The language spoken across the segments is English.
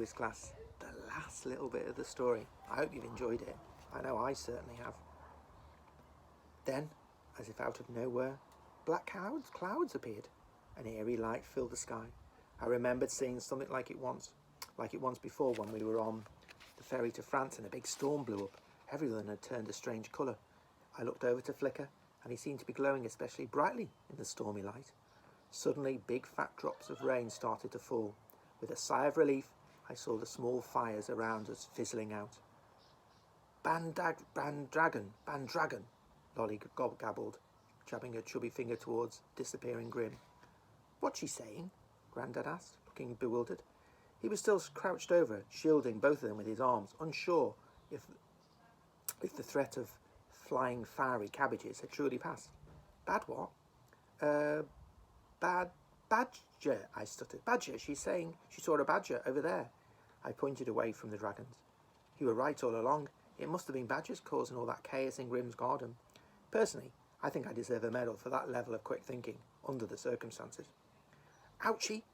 Lewis class, the last little bit of the story. I hope you've enjoyed it. I know I certainly have. Then, as if out of nowhere, black clouds appeared. An eerie light filled the sky. I remembered seeing something like it once before when we were on the ferry to France and a big storm blew up. Everyone had turned a strange colour. I looked over to Flicker, and he seemed to be glowing especially brightly in the stormy light. Suddenly, big fat drops of rain started to fall. With a sigh of relief, I saw the small fires around us fizzling out. Bandragon, Lolly gabbled, jabbing her chubby finger towards disappearing Grim. What's she saying? Grandad asked, looking bewildered. He was still crouched over, shielding both of them with his arms, unsure if the threat of flying fiery cabbages had truly passed. Bad what? Badger, I stuttered. Badger, she's saying she saw a badger over there. I pointed away from the dragons. You were right all along. It must have been badgers causing all that chaos in Grim's garden. Personally, I think I deserve a medal for that level of quick thinking, under the circumstances. Ouchie,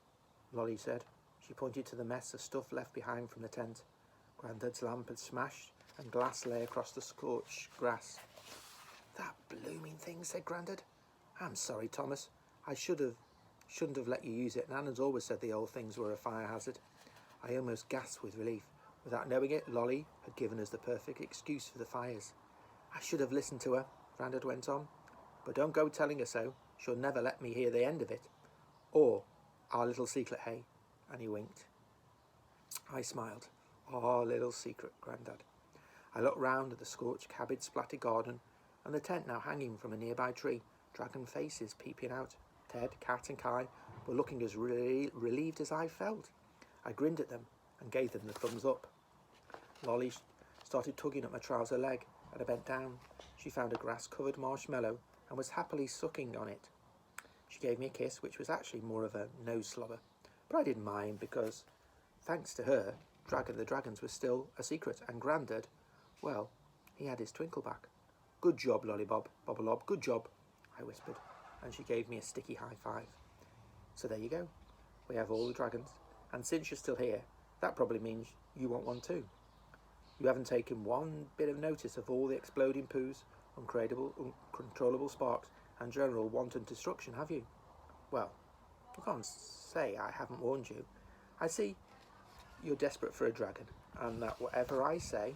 Lolly said. She pointed to the mess of stuff left behind from the tent. Grandad's lamp had smashed, and glass lay across the scorched grass. That blooming thing, said Grandad. I'm sorry, Thomas. I shouldn't have let you use it. Nan has always said the old things were a fire hazard. I almost gasped with relief. Without knowing it, Lolly had given us the perfect excuse for the fires. I should have listened to her, Grandad went on. But don't go telling her so. She'll never let me hear the end of it. Or our little secret, hey? And he winked. I smiled. Our little secret, Grandad. I looked round at the scorched cabbage-splattered garden and the tent now hanging from a nearby tree, dragon faces peeping out. Ted, Cat and Kai were looking as relieved as I felt. I grinned at them and gave them the thumbs up. Lolly started tugging at my trouser leg, and I bent down. She found a grass-covered marshmallow and was happily sucking on it. She gave me a kiss, which was actually more of a nose slobber, but I didn't mind because, thanks to her, the dragons were still a secret, and Grandad, well, he had his twinkle back. Good job, Lollybob, Bobolob, good job, I whispered, and she gave me a sticky high five. So there you go. We have all the dragons, and since you're still here, that probably means you want one too. You haven't taken one bit of notice of all the exploding poos, uncontrollable sparks, and general wanton destruction, have you? Well, I can't say I haven't warned you. I see you're desperate for a dragon, and that whatever I say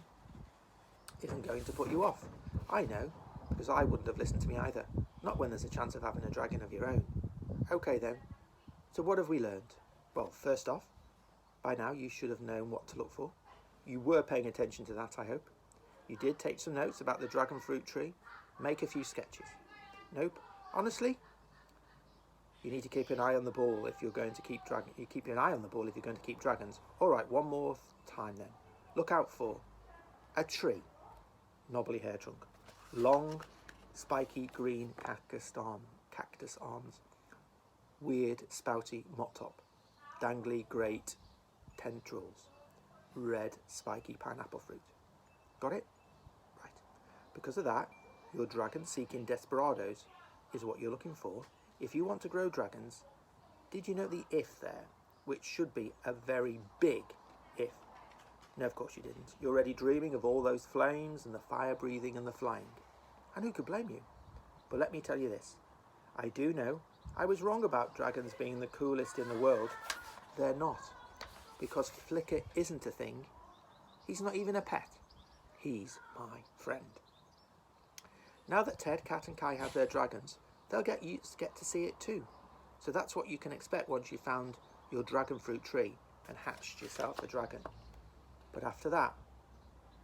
isn't going to put you off. I know, because I wouldn't have listened to me either, not when there's a chance of having a dragon of your own. Okay then, so what have we learned? Well, first off, by now you should have known what to look for. You were paying attention to that, I hope. You did take some notes about the dragon fruit tree, make a few sketches. Nope, honestly, you need to keep an eye on the ball if you're going to keep dragons. All right, one more time then. Look out for a tree, knobbly hair trunk, long, spiky green cactus arms, weird, spouty mott top, dangly great tendrils, red, spiky pineapple fruit. Got it? Right. Because of that, your dragon-seeking desperados is what you're looking for. If you want to grow dragons, did you note the if there, which should be a very big if? No, of course you didn't. You're already dreaming of all those flames and the fire breathing and the flying. And who could blame you? But let me tell you this. I do know I was wrong about dragons being the coolest in the world. They're not. Because Flicker isn't a thing. He's not even a pet. He's my friend. Now that Ted, Cat and Kai have their dragons, they'll get to see it too. So that's what you can expect once you've found your dragon fruit tree and hatched yourself a dragon. But after that,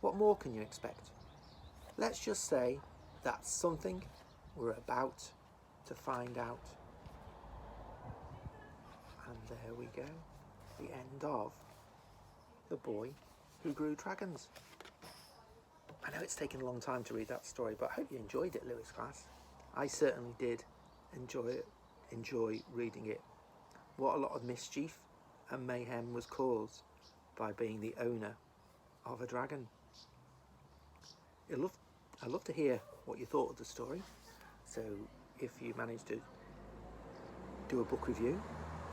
what more can you expect? Let's just say that's something we're about to find out. And there we go, the end of The Boy Who Grew Dragons. I know it's taken a long time to read that story, but I hope you enjoyed it, Lewis class. I certainly did enjoy reading it. What a lot of mischief and mayhem was caused by being the owner of a dragon. I'd love to hear what you thought of the story. So if you managed to do a book review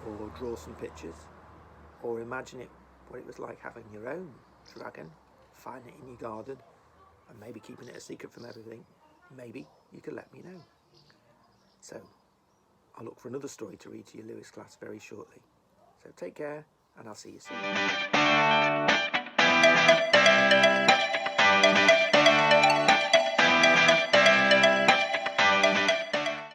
or draw some pictures or imagine it what it was like having your own dragon, finding it in your garden, and maybe keeping it a secret from everything, maybe you could let me know. So I'll look for another story to read to your Lewis class very shortly. So take care, and I'll see you soon.